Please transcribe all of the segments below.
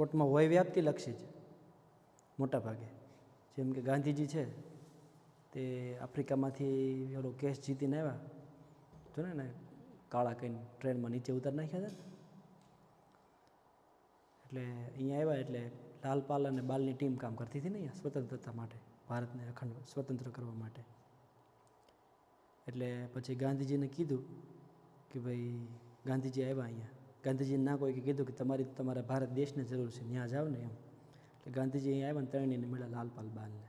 કોર્ટમાં હોય વ્યાપ્તિલક્ષી જ મોટા ભાગે. જેમ કે ગાંધીજી છે તે આફ્રિકામાંથી ઓલો કેસ જીતીને આવ્યા, જો ને કાળા કહીને ટ્રેનમાં નીચે ઉતારી નાખ્યા હતા. એટલે અહીંયા આવ્યા એટલે લાલપાલ અને બાલની ટીમ કામ કરતી હતી ને અહીંયા સ્વતંત્રતા માટે, ભારતને અખંડ સ્વતંત્ર કરવા માટે. એટલે પછી ગાંધીજીને કીધું કે ભાઈ, ગાંધીજી આવ્યા અહીંયા, ગાંધીજીને ના કોઈ કીધું કે તમારા ભારત દેશને જરૂર છે, ત્યાં જાવ ને એમ. એટલે ગાંધીજી અહીંયા આવ્યા ને ત્રણેયને મળ્યા, લાલપાલ બાલને.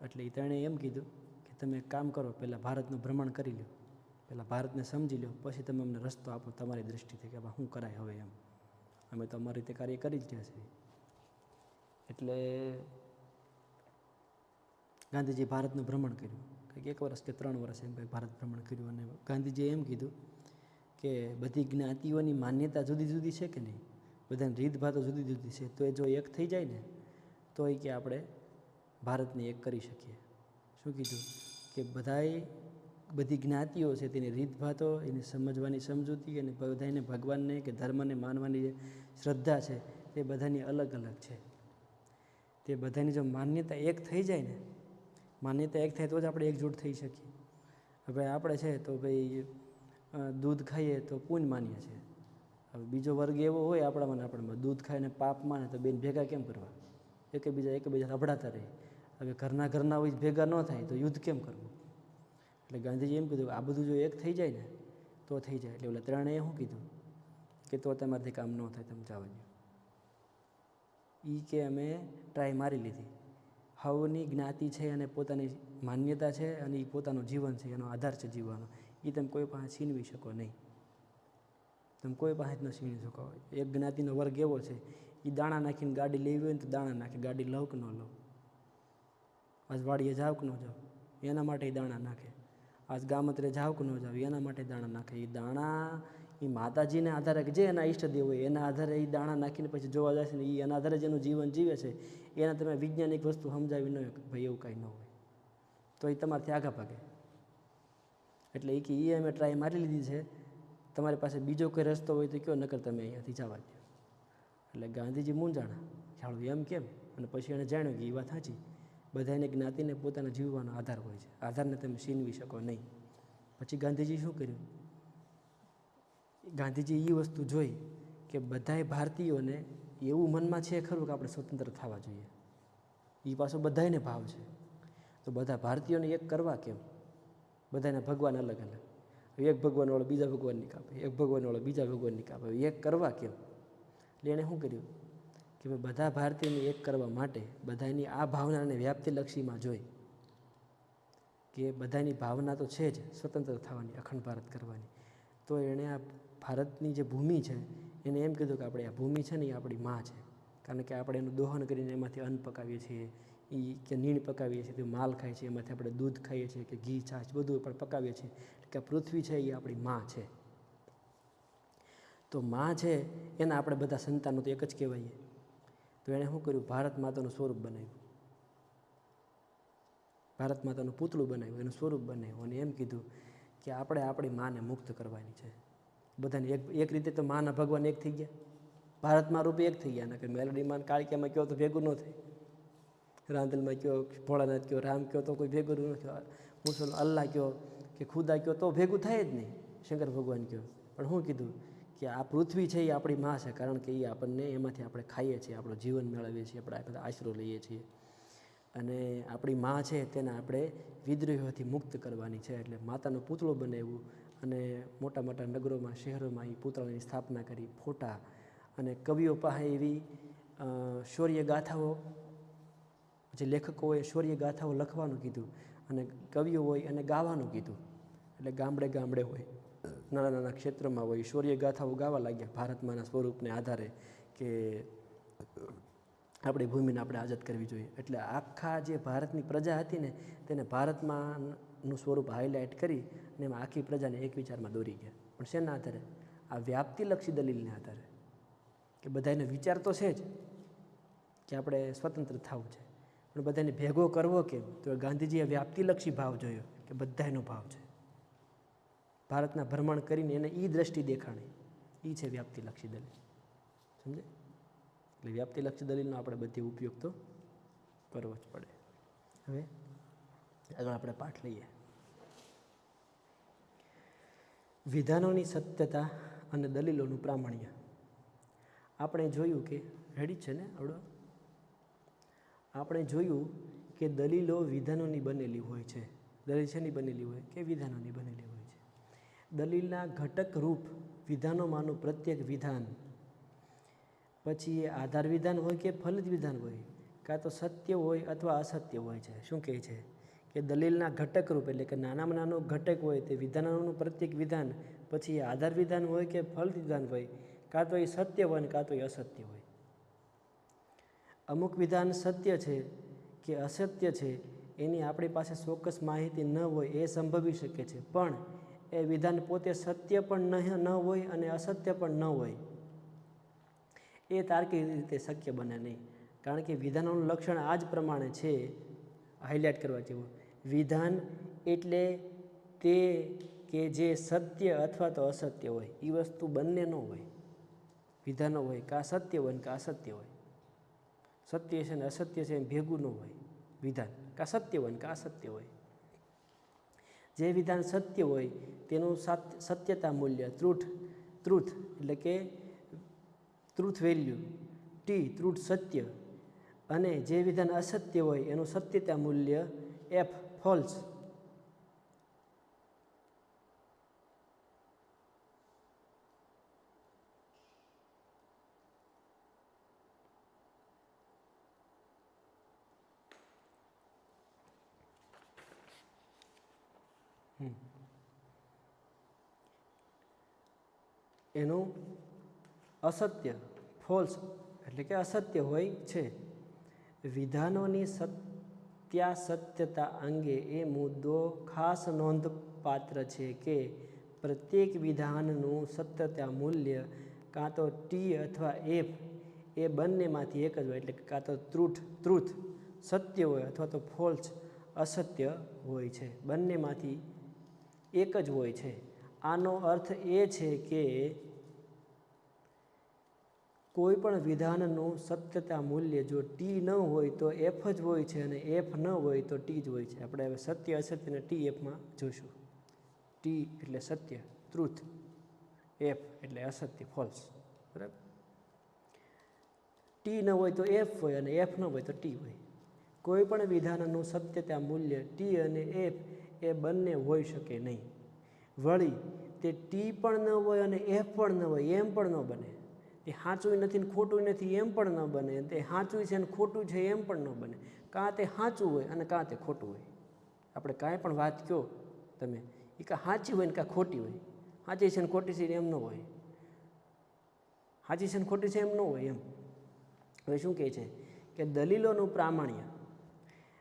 એટલે એ ત્રણેય એમ કીધું કે તમે એક કામ કરો, પહેલાં ભારતનું ભ્રમણ કરી લો, પહેલાં ભારતને સમજી લો, પછી તમે અમને રસ્તો આપો તમારી દૃષ્ટિથી કે શું કરાય હવે એમ. અમે તો અમારી રીતે કાર્ય કરી જ રહ્યા છીએ. એટલે ગાંધીજી ભારતનું ભ્રમણ કર્યું, કંઈક 1 વર્ષ કે 3 વર્ષ એમ કંઈક ભારત ભ્રમણ કર્યું. અને ગાંધીજીએ એમ કીધું કે બધી જ્ઞાતિઓની માન્યતા જુદી જુદી છે કે નહીં, બધાની રીતભાતો જુદી જુદી છે, તો એ જો એક થઈ જાય ને તો એ કે આપણે ભારતને એક કરી શકીએ. શું કીધું કે બધી જ્ઞાતિઓ છે તેની રીતભાતો, એની સમજવાની સમજૂતી અને બધાને ભગવાનને કે ધર્મને માનવાની જે શ્રદ્ધા છે તે બધાની અલગ અલગ છે. તે બધાની જો માન્યતા એક થઈ જાય ને, માન્યતા એક થાય તો જ આપણે એકજૂટ થઈ શકીએ. હવે આપણે છે તો ભાઈ દૂધ ખાઈએ તો પુણ્ય માનીએ છીએ. હવે બીજો વર્ગ એવો હોય આપણામાં દૂધ ખાઈને પાપ માને તો બેન ભેગા કેમ કરવા? એકબીજા અભડાતા રહે. હવે ઘરના હોય ભેગા ન થાય તો યુદ્ધ કેમ કરવું? એટલે ગાંધીજી એમ કીધું આ બધું જો એક થઈ જાય ને તો થઈ જાય. એટલે ઓલા ત્રણેય શું કીધું કે તો તમારાથી કામ ન થાય, તમે જવા દો. એ કે અમે ટ્રાય મારી લીધી. હવની જ્ઞાતિ છે અને પોતાની માન્યતા છે અને એ પોતાનું જીવન છે, એનો આધાર છે જીવવાનો. એ તમે કોઈ પાસે છીનવી શકો નહીં, તમે કોઈ પાસે જ ન છીનવી શકો. એક જ્ઞાતિનો વર્ગ એવો છે, એ દાણા નાખીને ગાડી લેવી હોય ને તો દાણા નાખે, ગાડી લઉં કે ન લઉં, આજ વાડીએ જાવ કે ન જાવ એના માટે એ દાણા નાખે, આજ ગામત્રે જાવ કે ન જાવ એના માટે દાણા નાખે. એ દાણા એ માતાજીને આધારે કે જે એના ઈષ્ટદેવ હોય એના આધારે એ દાણા નાખીને પછી જોવા જશે ને એ એના આધારે જેનું જીવન જીવે છે, એના તમે વૈજ્ઞાનિક વસ્તુ સમજાવી ન હોય કે ભાઈ એવું કાંઈ ન હોય તો એ તમારાથી આગા ભાગે. એટલે એ કે એ અમે ટ્રાય મારી લીધી છે, તમારી પાસે બીજો કોઈ રસ્તો હોય તો કયો, નકર તમે અહીંયાથી જવા દો. એટલે ગાંધીજી મૂંઝાણા, ખ્યાલ એમ કેમ? અને પછી એણે જાણ્યું કે એ વાત સાચી, બધાને જ્ઞાતિને પોતાના જીવવાનો આધાર હોય છે, આધારને તમે છીનવી શકો નહીં. પછી ગાંધીજી શું કર્યું? ગાંધીજી એ વસ્તુ જોઈ કે બધાય ભારતીયોને એવું મનમાં છે ખરું કે આપણે સ્વતંત્ર થવા જોઈએ, એ પાછો બધાને ભાવ છે. તો બધા ભારતીયોને એક કરવા કેમ? બધાને ભગવાન અલગ અલગ, એક ભગવાનવાળો બીજા ભગવાનની કાપે, એક ભગવાનવાળો બીજા ભગવાનની કાપે, એક કરવા કેમ? એટલે એણે શું કર્યું કે ભાઈ બધા ભારતીયોને એક કરવા માટે બધાની આ ભાવનાને વ્યાપ્તિલક્ષીમાં જોઈ કે બધાની ભાવના તો છે જ સ્વતંત્ર થવાની, અખંડ ભારત કરવાની. તો એણે આ ભારતની જે ભૂમિ છે એને એમ કીધું કે આપણે આ ભૂમિ છે ને એ આપણી માં છે, કારણ કે આપણે એનું દોહન કરીને એમાંથી અન્ન પકાવીએ છીએ, એ કે નીણ પકાવીએ છીએ, તો માલ ખાઈએ છીએ, એમાંથી આપણે દૂધ ખાઈએ છીએ કે ઘી છાશ બધું પણ પકાવીએ છીએ. એટલે કે પૃથ્વી છે એ આપણી માં છે. તો માં છે એના આપણે બધા સંતાનો તો એક જ કહેવાય. તો એણે શું કર્યું? ભારત માતાનું સ્વરૂપ બનાવ્યું, ભારત માતાનું પૂતળું બનાવ્યું, એનું સ્વરૂપ બનાવ્યું અને એમ કીધું કે આપણે આપણી માને મુક્ત કરવાની છે. બધાને એક રીતે તો માના ભગવાન એક થઈ ગયા, ભારતમાં રૂપે એક થઈ ગયા. કે મેલડીમાં કાળિયામાં કહો તો ભેગું ન થાય, રાંદલમાં કહો, ભોળાનાથ કહો, રામ કહો તો કોઈ ભેગું ન થાય, મુસલમાન અલ્લાહ કહો કે ખુદા કહો તો ભેગું થાય જ નહીં, શંકર ભગવાન કહો. પણ શું કીધું કે આ પૃથ્વી છે એ આપણી માં છે, કારણ કે એ આપણને એમાંથી આપણે ખાઈએ છીએ, આપણું જીવન મેળવીએ છીએ, આપણે બધા આશરો લઈએ છીએ. અને આપણી માં છે તેને આપણે વિદ્રોહીઓથી મુક્ત કરવાની છે. એટલે માતાનું પૂતળું બનાવ્યું અને મોટા મોટા નગરોમાં શહેરોમાં એ પૂતળાની સ્થાપના કરી, ફોટા. અને કવિઓ પાસે એવી શૌર્ય ગાથાઓ, જે લેખકોએ શૌર્ય ગાથાઓ લખવાનું કીધું અને કવિઓ હોય અને ગાવાનું કીધું. એટલે ગામડે ગામડે હોય, નાના નાના ક્ષેત્રમાં હોય, શૌર્ય ગાથાઓ ગાવા લાગ્યા ભારતમાંના સ્વરૂપને આધારે કે આપણી ભૂમિને આપણે આઝાદ કરવી જોઈએ. એટલે આખા જે ભારતની પ્રજા હતી ને તેને ભારતમાંનું સ્વરૂપ હાઇલાઇટ કરી અને એમાં આખી પ્રજાને એક વિચારમાં દોરી ગયા. પણ શેના આધારે? આ વ્યાપ્તિલક્ષી દલીલને આધારે કે બધાને વિચાર તો છે જ કે આપણે સ્વતંત્ર થવું છે, પણ બધાને ભેગો કરવો કેમ? તો ગાંધીજીએ વ્યાપ્તિલક્ષી ભાવ જોયો કે બધાનો ભાવ છે. ભારતના ભ્રમણ કરીને એને એ દ્રષ્ટિ દેખાણી, એ છે વ્યાપ્તિલક્ષી દલીલ. સમજે? એટલે વ્યાપ્તિલક્ષી દલીલનો આપણે બધી ઉપયોગ તો કરવો જ પડે. હવે આગળ આપણે પાઠ લઈએ. વિધાનોની સત્યતા અને દલીલોનું પ્રામાણ્ય. આપણે જોયું કે રેડી છે ને આવડો, આપણે જોયું કે દલીલો વિધાનોની બનેલી હોય છે. દલીલ શેની બનેલી હોય કે વિધાનોની બનેલી હોય છે. દલીલના ઘટક રૂપ વિધાનોમાંનું પ્રત્યેક વિધાન, પછી એ આધાર વિધાન હોય કે ફલિત વિધાન હોય, કાં તો સત્ય હોય અથવા અસત્ય હોય છે. શું કહે છે કે દલીલના ઘટક રૂપ એટલે કે નાનામાં નાનો ઘટક હોય તે વિધાનોનું પ્રત્યેક વિધાન, પછી એ આધાર વિધાન હોય કે ફલિત વિધાન હોય, કાં તો એ સત્ય હોય ને કાં તો એ અસત્ય હોય. અમુક વિધાન સત્ય છે કે અસત્ય છે એની આપણી પાસે ચોક્કસ માહિતી ન હોય એ સંભવી શકે છે, પણ એ વિધાન પોતે સત્ય પણ ન હોય અને અસત્ય પણ ન હોય એ તાર્કિક રીતે શક્ય બને નહીં. કારણ કે વિધાનોનું લક્ષણ આ જ પ્રમાણે છે. હાઇલાઇટ કરવા જેવું, વિધાન એટલે તે કે જે સત્ય અથવા તો અસત્ય હોય. એ વસ્તુ બંને ન હોય. વિધાનો હોય કાં સત્ય હોય ને કાં અસત્ય હોય. સત્ય છે ને અસત્ય છે એમ ભેગું ન હોય. વિધાન કાં સત્ય હોય ને કાં અસત્ય હોય. જે વિધાન સત્ય હોય તેનું સત્યતા મૂલ્ય ટ્રુથ એટલે કે ટ્રુથ વેલ્યુ ટી, ટ્રુથ સત્ય, અને જે વિધાન અસત્ય હોય એનું સત્યતા મૂલ્ય એફ, ફોલ્સ. એનું અસત્ય ફોલ્સ એટલે કે અસત્ય હોય છે. વિધાનોની સત્યાસત્યતા અંગે એ મુદ્દો ખાસ નોંધપાત્ર છે કે પ્રત્યેક વિધાનનું સત્યતા મૂલ્ય કાં તો ટી અથવા એફ એ બંનેમાંથી એક જ હોય. એટલે કાં તો ટ્રુથ સત્ય હોય અથવા તો ફોલ્સ અસત્ય હોય છે. બંનેમાંથી એક જ હોય છે. આનો અર્થ એ છે કે કોઈ પણ વિધાનનું સત્યતા મૂલ્ય જો ટી ન હોય તો એફ જ હોય છે, અને એફ ન હોય તો ટી જ હોય છે. આપણે હવે સત્ય અસત્યને ટી એફમાં જોઈશું. ટી એટલે સત્ય, ટ્રુથ, એફ એટલે અસત્ય, ફોલ્સ. બરાબર. ટી ન હોય તો એફ હોય અને એફ ન હોય તો ટી હોય. કોઈ પણ વિધાનનું સત્યતા મૂલ્ય ટી અને એફ એ બંને હોઈ શકે નહીં. વળી તે ટી પણ ન હોય અને એફ પણ ન હોય એમ પણ ન બને. એ સાચું નથી ને ખોટું નથી એમ પણ ન બને. તે સાચું છે ને ખોટું છે એમ પણ ન બને. કાં તે સાચું હોય અને કાં તે ખોટું હોય. આપણે કાંઈ પણ વાત કહો તમે, એ કાં સાચી હોય ને કાં ખોટી હોય. સાચી છે ને ખોટી છે એમ ન હોય. સાચી છે ને ખોટી છે એમ ન હોય એમ. હવે શું કહે છે કે દલીલોનું પ્રામાણ્ય.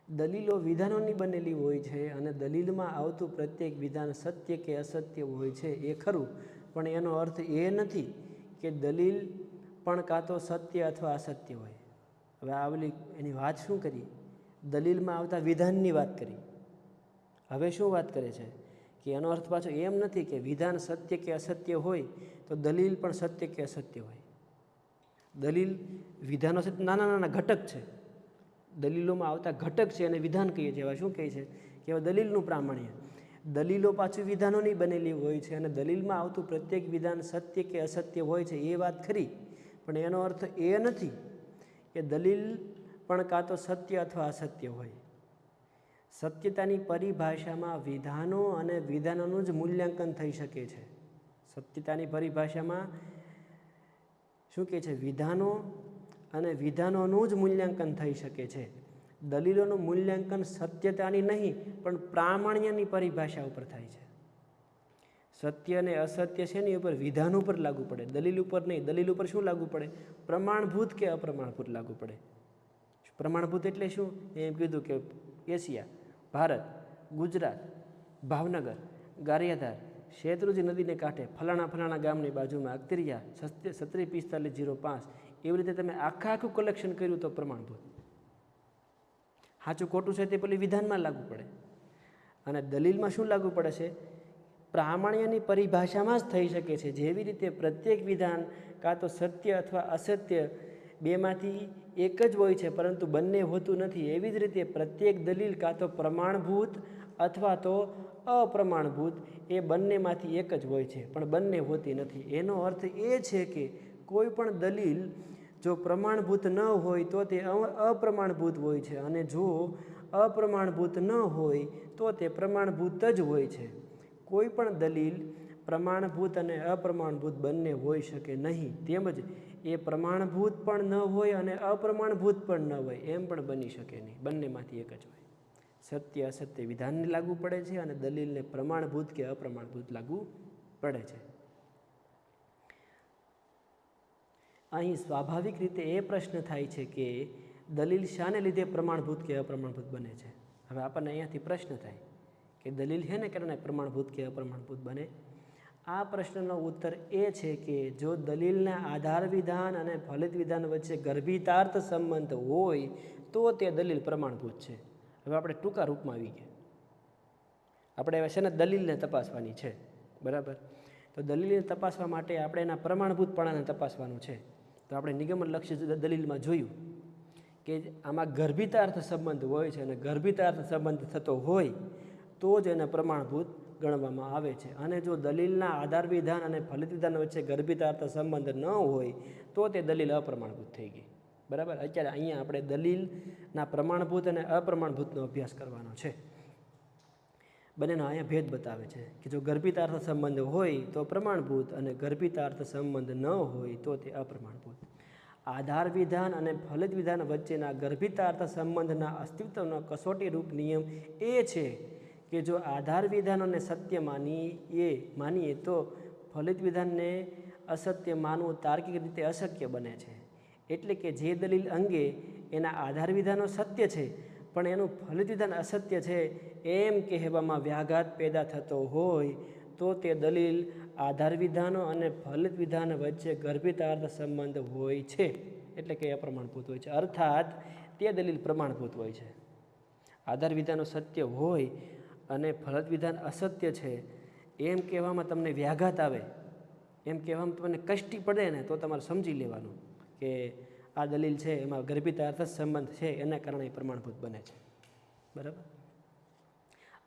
દલીલો વિધાનોની બનેલી હોય છે અને દલીલમાં આવતું પ્રત્યેક વિધાન સત્ય કે અસત્ય હોય છે એ ખરું, પણ એનો અર્થ એ નથી કે દલીલ પણ કાં તો સત્ય અથવા અસત્ય હોય. હવે આવલી એની વાત શું કરી? દલીલમાં આવતા વિધાનની વાત કરી. હવે શું વાત કરે છે કે એનો અર્થ પાછો એમ નથી કે વિધાન સત્ય કે અસત્ય હોય તો દલીલ પણ સત્ય કે અસત્ય હોય. દલીલ વિધાનો નાના નાના ઘટક છે. દલીલોમાં આવતા ઘટક છે અને વિધાન કહીએ છીએ. શું કહે છે કે હવે દલીલનું પ્રામાણ્ય. દલીલો પાછું વિધાનોની બનેલી હોય છે અને દલીલમાં આવતું પ્રત્યેક વિધાન સત્ય કે અસત્ય હોય છે એ વાત ખરી, પણ એનો અર્થ એ નથી કે દલીલ પણ કાં તો સત્ય અથવા અસત્ય હોય. સત્યતાની પરિભાષામાં વિધાનો અને વિધાનોનું જ મૂલ્યાંકન થઈ શકે છે. સત્યતાની પરિભાષામાં શું કહે છે? વિધાનો અને વિધાનોનું જ મૂલ્યાંકન થઈ શકે છે. દલીલોનું મૂલ્યાંકન સત્યતાની નહીં પણ પ્રામાણ્યની પરિભાષા ઉપર થાય છે. સત્ય અને અસત્ય છે ને ઉપર વિધાન ઉપર લાગુ પડે, દલીલ ઉપર નહીં. દલીલ ઉપર શું લાગુ પડે? પ્રમાણભૂત કે અપ્રમાણભૂત લાગુ પડે. પ્રમાણભૂત એટલે શું? એમ કીધું કે એશિયા, ભારત, ગુજરાત, ભાવનગર, ગારિયાધાર, શેત્રુંજી નદીને કાંઠે, ફલાણા ગામની બાજુમાં અખતરિયા 374505. એવી રીતે તમે આખું કલેક્શન કર્યું તો પ્રમાણભૂત. સાચું ખોટું છે તે પેલી વિધાનમાં લાગુ પડે. અને દલીલમાં શું લાગુ પડે છે? પ્રામાણ્યની પરિભાષામાં જ થઈ શકે છે. જેવી રીતે પ્રત્યેક વિધાન કાં તો સત્ય અથવા અસત્ય બેમાંથી એક જ હોય છે, પરંતુ બંને હોતું નથી. એવી જ રીતે પ્રત્યેક દલીલ કાં તો પ્રમાણભૂત અથવા તો અપ્રમાણભૂત, એ બંનેમાંથી એક જ હોય છે, પણ બંને હોતી નથી. એનો અર્થ એ છે કે કોઈ પણ દલીલ જો પ્રમાણભૂત ન હોય તો તે અપ્રમાણભૂત હોય છે, અને જો અપ્રમાણભૂત ન હોય તો તે પ્રમાણભૂત જ હોય છે. કોઈ પણ દલીલ પ્રમાણભૂત અને અપ્રમાણભૂત બંને હોઈ શકે નહીં. તેમજ એ પ્રમાણભૂત પણ ન હોય અને અપ્રમાણભૂત પણ ન હોય, એમ પણ બની શકે નહીં. બંનેમાંથી એક જ હોય. સત્ય અસત્ય વિધાનને લાગુ પડે છે અને દલીલને પ્રમાણભૂત કે અપ્રમાણભૂત લાગુ પડે છે. અહીં સ્વાભાવિક રીતે એ પ્રશ્ન થાય છે કે દલીલ શાને લીધે પ્રમાણભૂત કે અપ્રમાણભૂત બને છે. હવે આપણને અહીંયાથી પ્રશ્ન થાય કે દલીલ શેને કારણે પ્રમાણભૂત કે અપ્રમાણભૂત બને. આ પ્રશ્નનો ઉત્તર એ છે કે જો દલીલના આધાર વિધાન અને ફલિત વિધાન વચ્ચે ગર્ભિતાર્થ સંબંધ હોય તો તે દલીલ પ્રમાણભૂત છે. હવે આપણે ટૂંકા રૂપમાં આવી ગયા. આપણે હવે છે ને દલીલને તપાસવાની છે, બરાબર. તો દલીલને તપાસવા માટે આપણે એના પ્રમાણભૂતપણાને તપાસવાનું છે. તો આપણે નિગમનલક્ષી દલીલમાં જોયું કે આમાં ગર્ભિતાર્થ સંબંધ હોય છે, અને ગર્ભિતાર્થ સંબંધ થતો હોય તો જ એને પ્રમાણભૂત ગણવામાં આવે છે. અને જો દલીલના આધાર વિધાન અને ફલિત વિધાન વચ્ચે ગર્ભિતાર્થ સંબંધ ન હોય તો તે દલીલ અપ્રમાણભૂત થઈ ગઈ, બરાબર. અત્યારે અહીંયા આપણે દલીલના પ્રમાણભૂત અને અપ્રમાણભૂતનો અભ્યાસ કરવાનો છે. બંનેનો અહીંયા ભેદ બતાવે છે કે જો ગર્ભિતાર્થ સંબંધ હોય તો પ્રમાણભૂત, અને ગર્ભિતાર્થ સંબંધ ન હોય તો તે અપ્રમાણભૂત. આધાર વિધાન અને ફલિત વિધાન વચ્ચેના ગર્ભિતાર્થ સંબંધના અસ્તિત્વનો કસોટીરૂપ નિયમ એ છે કે જો આધાર વિધાનોને સત્ય માનીએ તો ફલિત વિધાનને અસત્ય માનવું તાર્કિક રીતે અશક્ય બને છે. એટલે કે જે દલીલ અંગે એના આધાર વિધાનો સત્ય છે પણ એનું ફલિત વિધાન અસત્ય છે એમ કહેવામાં વ્યાઘાત પેદા થતો હોય તો તે દલીલ આધાર વિધાનો અને ફલિત વિધાન વચ્ચે ગર્ભિતાર્થ સંબંધ હોય છે, એટલે કે અપ્રમાણભૂત હોય છે. અર્થાત તે દલીલ પ્રમાણભૂત હોય છે. આધાર વિધાનો સત્ય હોય અને ફલિત વિધાન અસત્ય છે એમ કહેવામાં તમને વ્યાઘાત આવે, એમ કહેવામાં તમને કષ્ટી પડે ને તો તમારે સમજી લેવાનું કે આ દલીલ છે એમાં ગર્ભિતાર્થ સંબંધ છે, એના કારણે પ્રમાણભૂત બને છે, બરાબર.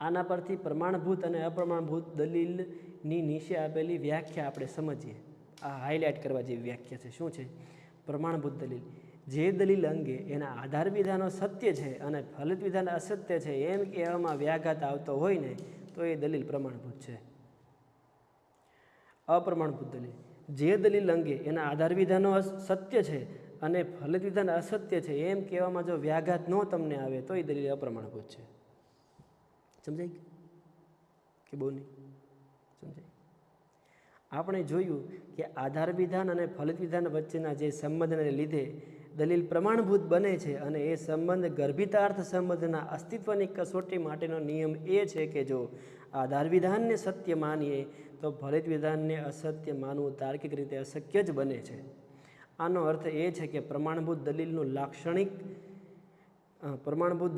આના પરથી પ્રમાણભૂત અને અપ્રમાણભૂત દલીલની નીચે આપેલી વ્યાખ્યા આપણે સમજીએ. આ હાઇલાઇટ કરવા જેવી વ્યાખ્યા છે. શું છે? પ્રમાણભૂત દલીલ જે દલીલ અંગે એના આધાર વિધાનો સત્ય છે અને ફલિત વિધાન અસત્ય છે એમ કહેવામાં વ્યાઘાત આવતો હોય ને તો એ દલીલ પ્રમાણભૂત છે. અપ્રમાણભૂત દલીલ જે દલીલ અંગે એના આધાર વિધાનો સત્ય છે અને ફલિત વિધાન અસત્ય છે એમ કહેવામાં જો વ્યાઘાત ન તમને આવે તો એ દલીલ અપ્રમાણભૂત છે. સમજાય કે બહુ નહીં સમજાય? આપણે જોયું કે આધાર વિધાન અને ફલિત વિધાન વચ્ચેના જે સંબંધને લીધે દલીલ પ્રમાણભૂત બને છે, અને એ સંબંધ ગર્ભિતાર્થ સંબંધના અસ્તિત્વની કસોટી માટેનો નિયમ એ છે કે જો આધાર વિધાનને સત્ય માનીએ તો ફલિત વિધાનને અસત્ય માનવું તાર્કિક રીતે અશક્ય જ બને છે. આનો અર્થ એ છે કે પ્રમાણભૂત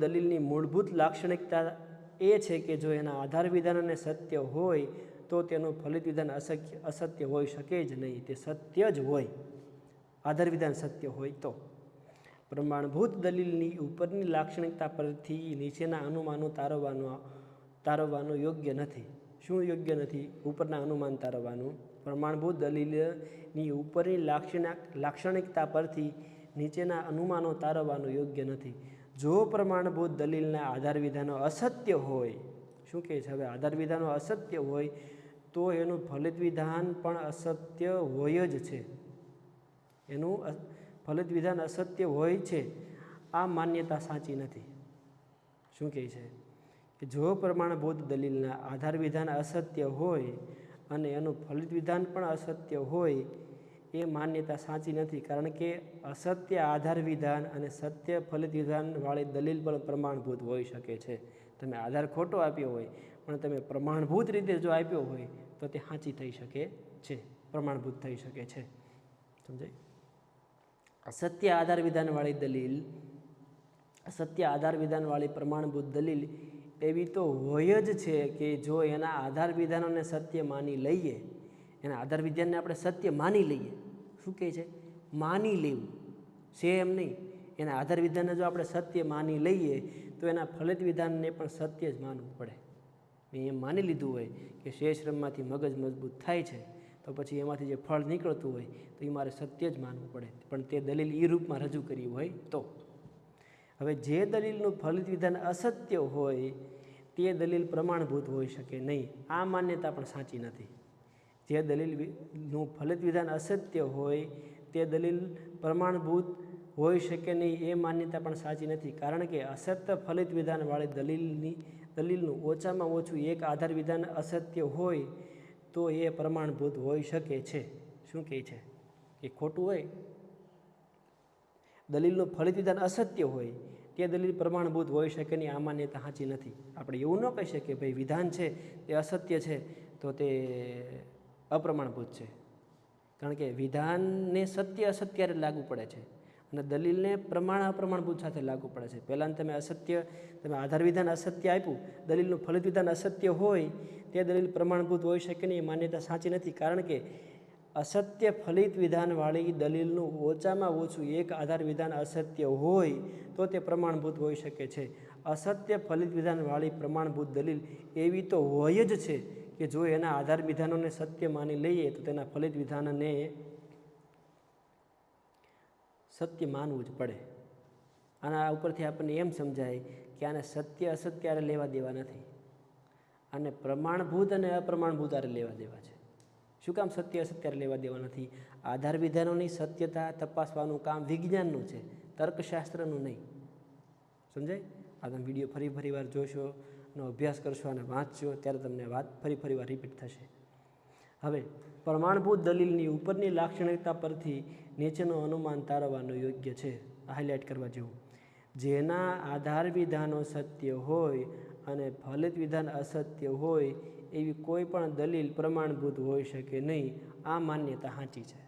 દલીલની મૂળભૂત લાક્ષણિકતા એ છે કે જો એના આધાર વિધાનને સત્ય હોય તો તેનું ફલિત વિધાન અસત્ય હોઈ શકે જ નહીં, તે સત્ય જ હોય. આધાર વિધાન સત્ય હોય તો પ્રમાણભૂત દલીલની ઉપરની લાક્ષણિકતા પરથી નીચેના અનુમાનો તારવવાનું યોગ્ય નથી. શું યોગ્ય નથી? ઉપરના અનુમાન તારવવાનું. પ્રમાણભૂત દલીલની ઉપરની લાક્ષણિકતા પરથી નીચેના અનુમાનો તારવવાનું યોગ્ય નથી. જો પ્રમાણભૂત દલીલના આધાર વિધાનો અસત્ય હોય, શું કહે છે હવે? આધાર વિધાનો અસત્ય હોય તો એનું ફલિત વિધાન પણ અસત્ય હોય જ છે. એનું ફલિત વિધાન અસત્ય હોય છે. આ માન્યતા સાચી નથી. શું કહે છે કે જો પ્રમાણભૂત દલીલના આધાર વિધાન અસત્ય હોય અને એનું ફલિત વિધાન પણ અસત્ય હોય, એ માન્યતા સાચી નથી. કારણ કે અસત્ય આધાર વિધાન અને સત્ય ફલિત વિધાનવાળી દલીલ પણ પ્રમાણભૂત હોઈ શકે છે. તમે આધાર ખોટો આપ્યો હોય પણ તમે પ્રમાણભૂત રીતે જો આપ્યો હોય તો તે સાચી થઈ શકે છે, પ્રમાણભૂત થઈ શકે છે. સમજાય? અસત્ય આધાર વિધાનવાળી પ્રમાણભૂત દલીલ એવી તો હોય જ છે કે જો એના આધાર વિધાનોને સત્ય માની લઈએ, એના આધાર વિધાનને આપણે સત્ય માની લઈએ. શું કહે છે? માની લેવું. છે એમ નહીં. એના આધાર વિધાનને જો આપણે સત્ય માની લઈએ તો એના ફલિત વિધાનને પણ સત્ય જ માનવું પડે. મેં એમ માની લીધું હોય કે શેષરમમાંથી મગજ મજબૂત થાય છે તો પછી એમાંથી જે ફળ નીકળતું હોય તો એ મારે સત્ય જ માનવું પડે, પણ તે દલીલ એ રૂપમાં રજૂ કરી હોય તો. હવે જે દલીલનું ફલિત વિધાન અસત્ય હોય તે દલીલ પ્રમાણભૂત હોઈ શકે નહીં. આ માન્યતા પણ સાચી નથી. જે દલીલનું ફલિત વિધાન અસત્ય હોય તે દલીલ પ્રમાણભૂત હોઈ શકે નહીં એ માન્યતા પણ સાચી નથી. કારણ કે અસત્ય ફલિત વિધાનવાળી દલીલનું ઓછામાં ઓછું એક આધાર વિધાન અસત્ય હોય તો એ પ્રમાણભૂત હોઈ શકે છે. શું કહે છે કે ખોટું હોય? દલીલનું ફલિત વિધાન અસત્ય હોય તે દલીલ પ્રમાણભૂત હોઈ શકે નહીં. આ માન્યતા સાચી નથી. આપણે એવું ન કહી શકીએ ભાઈ વિધાન છે તે અસત્ય છે તો તે અપ્રમાણભૂત છે, કારણ કે વિધાનને સત્ય અસત્ય લાગુ પડે છે અને દલીલને અપ્રમાણભૂત સાથે લાગુ પડે છે. પહેલાં તમે આધાર વિધાન અસત્ય આપ્યું, દલીલનું ફલિત વિધાન અસત્ય હોય તે દલીલ પ્રમાણભૂત હોઈ શકે નહીં. એ માન્યતા સાચી નથી, કારણ કે અસત્ય ફલિત વિધાનવાળી દલીલનું ઓછામાં ઓછું એક આધાર વિધાન અસત્ય હોય તો તે પ્રમાણભૂત હોઈ શકે છે. અસત્ય ફલિત વિધાનવાળી પ્રમાણભૂત દલીલ એવી તો હોય જ છે કે જો એના આધાર વિધાનોને સત્ય માની લઈએ તો તેના ફલિત વિધાનને સત્ય માનવું જ પડે. આના ઉપરથી આપણને એમ સમજાય કે આને સત્ય અસત્ય આરે લેવા દેવા નથી, અને પ્રમાણભૂત અને અપ્રમાણભૂત આરે લેવા દેવા છે. શું કામ સત્ય અસત્ય લેવા દેવા નથી? આધાર વિધાનોની સત્યતા તપાસવાનું કામ વિજ્ઞાનનું છે, તર્કશાસ્ત્રનું નહીં. સમજાય? આ તમે વિડીયો ફરી વાર જોશો, નો અભ્યાસ કરશો અને વાંચશો ત્યારે તમને વાત ફરી વાર રિપીટ થશે. હવે પ્રમાણભૂત દલીલની ઉપરની લાક્ષણિકતા પરથી નીચેનું અનુમાન તારવવાનું યોગ્ય છે. હાઇલાઇટ કરવા જેવું: જેના આધાર વિધાનો સત્ય હોય અને ફલિત વિધાન અસત્ય હોય એવી કોઈ પણ દલીલ પ્રમાણભૂત હોઈ શકે નહીં. આ માન્યતા સાચી છે,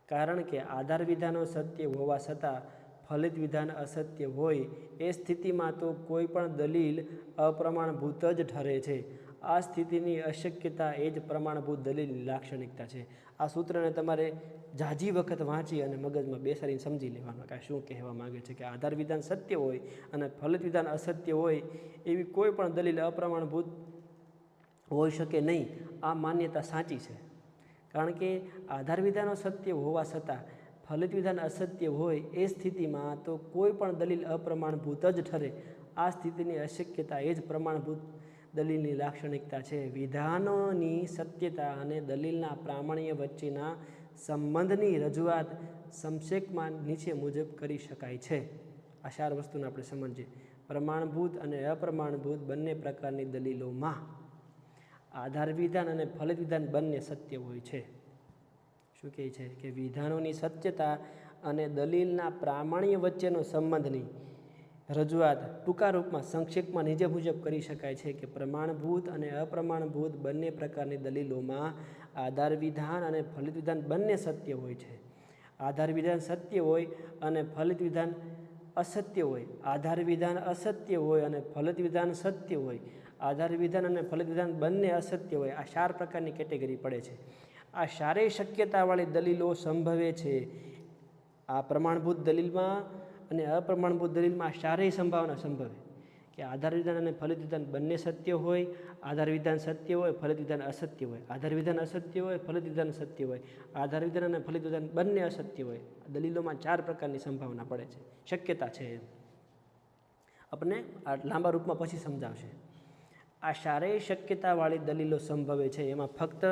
કારણ કે આધાર વિધાનો સત્ય હોવા છતાં ફલિત વિધાન અસત્ય હોય એ સ્થિતિમાં તો કોઈ પણ દલીલ અપ્રમાણભૂત જ ઠરે છે. આ સ્થિતિની અશક્યતા એ જ પ્રમાણભૂત દલીલની લાક્ષણિકતા છે. આ સૂત્રને તમારે ઝાઝી વખત વાંચી અને મગજમાં બેસાડીને સમજી લેવાનું કે આ શું કહેવા માગે છે. કે આધાર વિધાન સત્ય હોય અને ફલિત વિધાન અસત્ય હોય એવી કોઈ પણ દલીલ અપ્રમાણભૂત હોઈ શકે નહીં. આ માન્યતા સાચી છે, કારણ કે આધાર વિધાનો સત્ય હોવા છતાં ફલિત વિધાન અસત્ય હોય એ સ્થિતિમાં તો કોઈ પણ દલીલ અપ્રમાણભૂત જ ઠરે. આ સ્થિતિની અશક્યતા એ જ પ્રમાણભૂત દલીલની લાક્ષણિકતા છે. વિધાનોની સત્યતા અને દલીલના પ્રામાણ્ય વચ્ચેના સંબંધની રજૂઆત સંક્ષેપમાં નીચે મુજબ કરી શકાય છે. આ 4 વસ્તુને આપણે સમજીએ. પ્રમાણભૂત અને અપ્રમાણભૂત બંને પ્રકારની દલીલોમાં આધાર વિધાન અને ફલિત વિધાન બંને સત્ય હોય છે. શું કહે છે કે વિધાનોની સત્યતા અને દલીલના પ્રામાણ્ય વચ્ચેનો સંબંધની રજૂઆત ટૂંકા રૂપમાં સંક્ષેપમાં નીચે મુજબ કરી શકાય છે કે પ્રમાણભૂત અને અપ્રમાણભૂત બંને પ્રકારની દલીલોમાં આધાર વિધાન અને ફલિત વિધાન બંને સત્ય હોય છે. આધાર વિધાન સત્ય હોય અને ફલિત વિધાન અસત્ય હોય, આધાર વિધાન અસત્ય હોય અને ફલિત વિધાન સત્ય હોય, આધાર વિધાન અને ફલિત વિધાન બંને અસત્ય હોય. આ 4 પ્રકારની કેટેગરી પડે છે. આ 4 શક્યતાવાળી દલીલો સંભવે છે. આ પ્રમાણભૂત દલીલમાં અને અપ્રમાણભૂત દલીલમાં આ 4 સંભાવના સંભવે કે આધાર વિધાન અને ફલિત વિધાન બંને સત્ય હોય, આધાર વિધાન સત્ય હોય, ફલિત વિધાન અસત્ય હોય, આધાર વિધાન અસત્ય હોય, ફલિત વિધાન સત્ય હોય, આધાર વિધાન અને ફલિત વિધાન બંને અસત્ય હોય. દલીલોમાં 4 પ્રકારની સંભાવના પડે છે, શક્યતા છે. આપણને આ લાંબા રૂપમાં પછી સમજાવશે. આ 4 શક્યતાવાળી દલીલો સંભવે છે. એમાં ફક્ત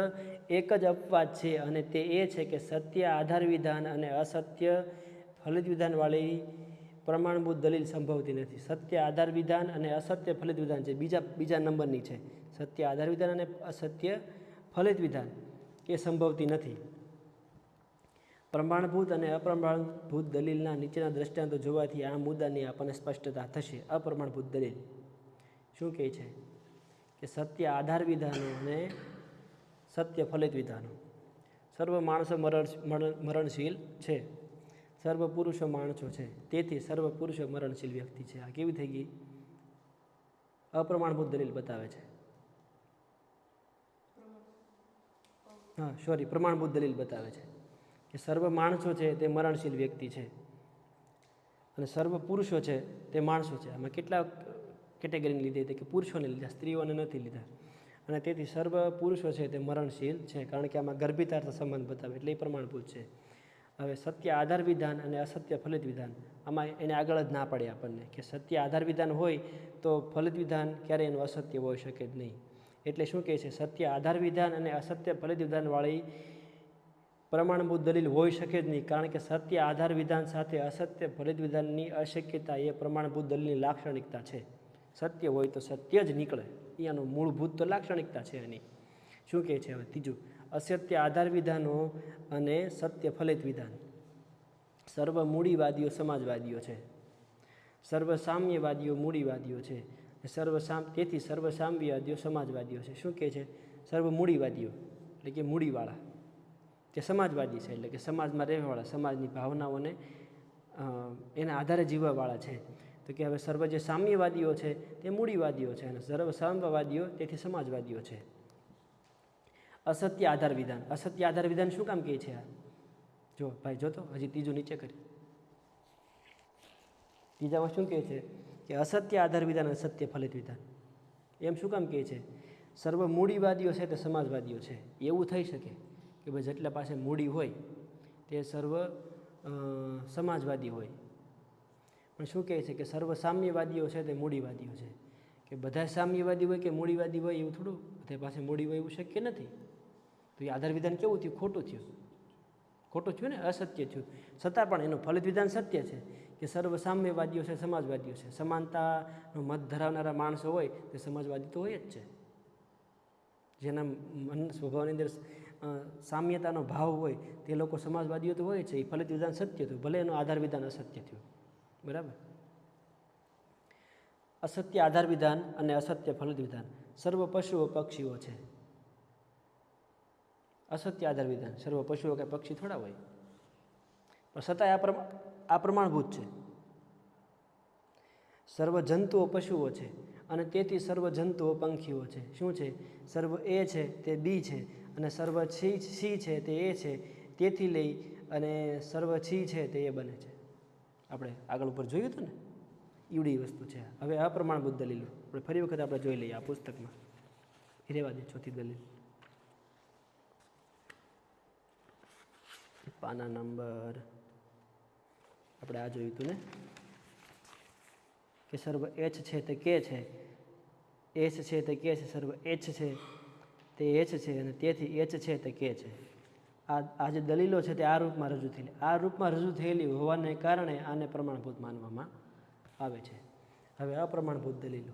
એક જ અપવાદ છે, અને તે એ છે કે સત્ય આધાર વિધાન અને અસત્ય ફલિત વિધાનવાળી પ્રમાણભૂત દલીલ સંભવતી નથી. સત્ય આધાર વિધાન અને અસત્ય ફલિત વિધાન છે, બીજા નંબરની છે. સત્ય આધાર વિધાન અને અસત્ય ફલિત વિધાન એ સંભવતી નથી. પ્રમાણભૂત અને અપ્રમાણભૂત દલીલના નીચેના દ્રષ્ટાંતો જોવાથી આ મુદ્દાની આપણને સ્પષ્ટતા થશે. અપ્રમાણભૂત દલીલ શું કહે છે કે સત્ય આધાર વિધાનો અને સત્ય ફલિત વિધાનો. સર્વ માણસો મરણશીલ છે, સર્વ પુરુષો માણસો છે, તેથી સર્વ પુરુષો મરણશીલ વ્યક્તિ છે. આ કેવી થઈ ગઈ? અપ્રમાણભૂત દલીલ બતાવે છે. પ્રમાણભૂત દલીલ બતાવે છે કે સર્વ માણસો છે તે મરણશીલ વ્યક્તિ છે. અને સર્વ પુરુષો છે તે માણસો છે. આમાં કેટલા કેટેગરીને લીધી હતી કે પુરુષોને લીધા, સ્ત્રીઓને નથી લીધા. અને તેથી સર્વ પુરુષો છે તે મરણશીલ છે, કારણ કે આમાં ગર્ભિતાર્થ સંબંધ બતાવે એટલે એ પ્રમાણભૂત છે. હવે સત્ય આધાર વિધાન અને અસત્ય ફલિત વિધાન, આમાં એને આગળ જ ના પડે આપણને કે સત્ય આધાર વિધાન હોય તો ફલિત વિધાન ક્યારેય એનું અસત્ય હોઈ શકે જ નહીં. એટલે શું કહે છે, સત્ય આધાર વિધાન અને અસત્ય ફલિત વિધાનવાળી પ્રમાણભૂત દલીલ હોઈ શકે જ નહીં, કારણ કે સત્ય આધાર વિધાન સાથે અસત્ય ફલિત વિધાનની અશક્યતા એ પ્રમાણભૂત દલીલની લાક્ષણિકતા છે. સત્ય હોય તો સત્ય જ નીકળે, એ આનું મૂળભૂત તો લાક્ષણિકતા છે એની. શું કહે છે હવે ત્રીજું, અસત્ય આધાર વિધાનો અને સત્ય ફલિત વિધાન. સર્વ મૂડીવાદીઓ સમાજવાદીઓ છે, સર્વ સામ્યવાદીઓ મૂડીવાદીઓ છે, તેથી સર્વ સામ્યવાદીઓ સમાજવાદીઓ છે. શું કહે છે, સર્વ મૂડીવાદીઓ એટલે કે મૂડીવાળા, તે સમાજવાદી છે એટલે કે સમાજમાં રહેવાવાળા, સમાજની ભાવનાઓને એના આધારે જીવવાવાળા છે. તો કે હવે સર્વ જે સામ્યવાદીઓ છે તે મૂડીવાદીઓ છે અને સર્વ સામ્યવાદીઓ તેથી સમાજવાદીઓ છે. અસત્ય આધાર વિધાન, અસત્ય આધાર વિધાન શું કામ કહે છે આ? જો ભાઈ જોતો, હજી ત્રીજું નીચે કરી. ત્રીજામાં શું કહે છે કે અસત્ય આધાર વિધાન અને સત્ય ફલિત વિધાન. એમ શું કામ કહે છે, સર્વ મૂડીવાદીઓ છે તે સમાજવાદીઓ છે. એવું થઈ શકે કે ભાઈ જેટલા પાસે મૂડી હોય તે સર્વ સમાજવાદી હોય, પણ શું કહે છે કે સર્વ સામ્યવાદીઓ છે તે મૂડીવાદીઓ છે. કે બધા સામ્યવાદી હોય કે મૂડીવાદી હોય એવું થોડું, બધા પાસે મૂડી હોય એવું શક્ય નથી. તો એ આધાર વિધાન કેવું થયું, ખોટું થયું, ખોટું થયું ને, અસત્ય થયું. છતાં પણ એનું ફલિત વિધાન સત્ય છે કે સર્વ સામ્યવાદીઓ છે સમાજવાદીઓ છે. સમાનતાનો મત ધરાવનારા માણસો હોય તે સમાજવાદી તો હોય જ છે. જેના મન સ્વભાવની અંદર સામ્યતાનો ભાવ હોય તે લોકો સમાજવાદીઓ તો હોય છે. એ ફલિત વિધાન સત્ય થયું, ભલે એનું આધાર વિધાન અસત્ય થયું. બરાબર. અસત્ય આધાર વિધાન અને અસત્ય ફલિત વિધાન. સર્વ પશુઓ પક્ષીઓ છે. અસત્ય આધાર વિધાન, સર્વ પશુઓ કે પક્ષી થોડા હોય, પણ છતાંય આ પ્રમાણભૂત છે. સર્વ જંતુઓ પશુઓ છે અને તેથી સર્વ જંતુઓ પંખીઓ છે. શું છે, સર્વ એ છે તે બી છે અને સર્વ સી છે તે એ છે, તેથી લઈ અને સર્વ છી છે તે એ બને છે. આપણે આગળ ઉપર જોયું હતું ને, ઈવડી વસ્તુ છે. હવે અપ્રમાણભૂત દલીલો આપણે ફરી વખત આપણે જોઈ લઈએ આ પુસ્તકમાં. એ રહેવા દે ચોથી દલીલ, પાના નંબર આપણે આ જોયું હતું ને કે સર્વ એચ છે તે કે છે, એચ છે તે કે છે, સર્વ એચ છે તે એચ છે અને તેથી એચ છે તે કે છે. આ જે દલીલો છે તે આ રૂપમાં રજૂ થયેલી, આ રૂપમાં રજૂ થયેલી હોવાને કારણે આને પ્રમાણભૂત માનવામાં આવે છે. હવે અપ્રમાણભૂત દલીલો,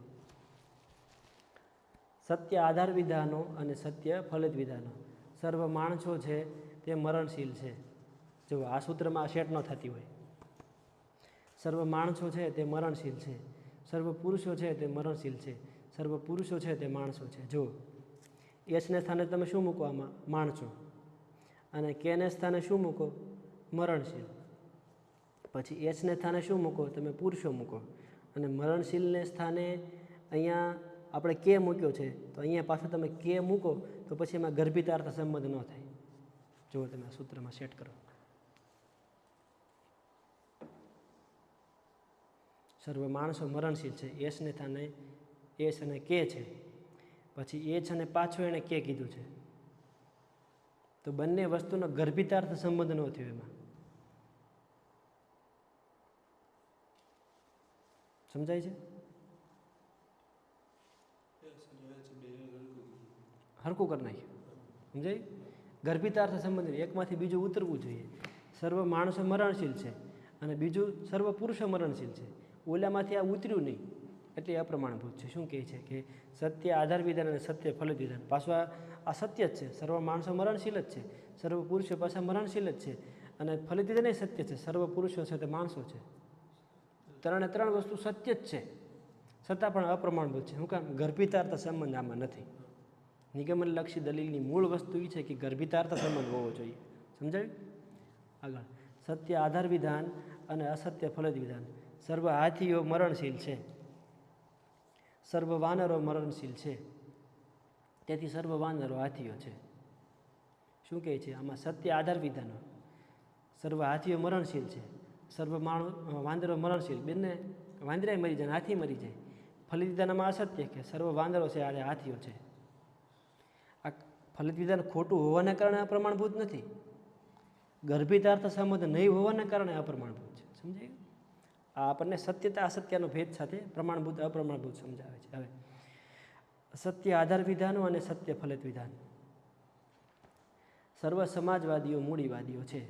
સત્ય આધાર વિધાનો અને સત્ય ફલિત વિધાનો. સર્વ માણસો છે તે મરણશીલ છે. જો આ સૂત્રમાં સેટ ન થતી હોય, સર્વ માણસો છે તે મરણશીલ છે, સર્વ પુરુષો છે તે મરણશીલ છે, સર્વ પુરુષો છે તે માણસો છે. જો એચને સ્થાને તમે શું મૂકો આમાં, માણસો, અને કેને સ્થાને શું મૂકો, મરણશીલ. પછી એચને સ્થાને શું મૂકો, તમે પુરુષો મૂકો, અને મરણશીલને સ્થાને અહીંયા આપણે કે મૂક્યો છે તો અહીંયા પાછું તમે કે મૂકો તો પછી એમાં ગર્ભિતાર્થ સંબંધ ન થાય. જો તમે આ સૂત્રમાં સેટ કરો, સર્વ માણસો મરણશીલ છે, એસને સ્થાને એસ અને કે છે, પછી એચ અને પાછો એણે કે કીધું છે, તો બંને વસ્તુનો ગર્ભિતાર્થ સંબંધ ન થયો એમાં. સમજાય છે? હરકું કરી નાખ્યું, સમજાય? ગર્ભિતાર્થ સંબંધ એકમાંથી બીજું ઉતરવું જોઈએ. સર્વ માણસો મરણશીલ છે અને બીજું સર્વ પુરુષો મરણશીલ છે. ઓલામાંથી આ ઉતર્યું નહીં એટલે અપ્રમાણભૂત છે. શું કહે છે કે સત્ય આધાર વિધાન અને સત્ય ફલિત વિધાન. પાછું આ સત્ય જ છે, સર્વ માણસો મરણશીલ જ છે, સર્વ પુરુષો પાછા મરણશીલ જ છે, અને ફલિત વિધાન એ સત્ય છે, સર્વ પુરુષો છે તે માણસો છે. ત્રણે ત્રણ વસ્તુ સત્ય જ છે, છતાં પણ અપ્રમાણભૂત છે. શું કામ? ગર્ભિતાર્થ સંબંધ આમાં નથી. નિગમનલક્ષી દલીલની મૂળ વસ્તુ એ છે કે ગર્ભિતાર્થ સંબંધ હોવો જોઈએ. સમજાયું? આગળ સત્ય આધાર વિધાન અને અસત્ય ફલિત વિધાન. સર્વ હાથીઓ મરણશીલ છે, સર્વ વાનરો મરણશીલ છે, તેથી સર્વ વાનરો હાથીઓ છે. શું કહે છે આમાં? સત્ય આધાર વિધાનો, સર્વ હાથીઓ મરણશીલ છે, સર્વ વાંદરો મરણશીલ, બંને વાંદરાય મરી જાય, હાથી મરી જાય. ફલિત વિધાનમાં અસત્ય કે સર્વ વાંદરો છે આ હાથીઓ છે. આ ફલિત વિધાન ખોટું હોવાના કારણે અપ્રમાણભૂત નથી, ગર્ભિતાર્થ સંબંધ નહીં હોવાના કારણે અપ્રમાણભૂત છે. સમજાય? આ આપણને સત્યતા અસત્યનો ભેદ સાથે પ્રમાણભૂત અપ્રમાણભૂત સમજાવે છે. હવે સત્ય આધાર વિધાનો અને સત્ય ફલિત વિધાન. સર્વ સમાજવાદીઓ મૂડીવાદીઓ છે,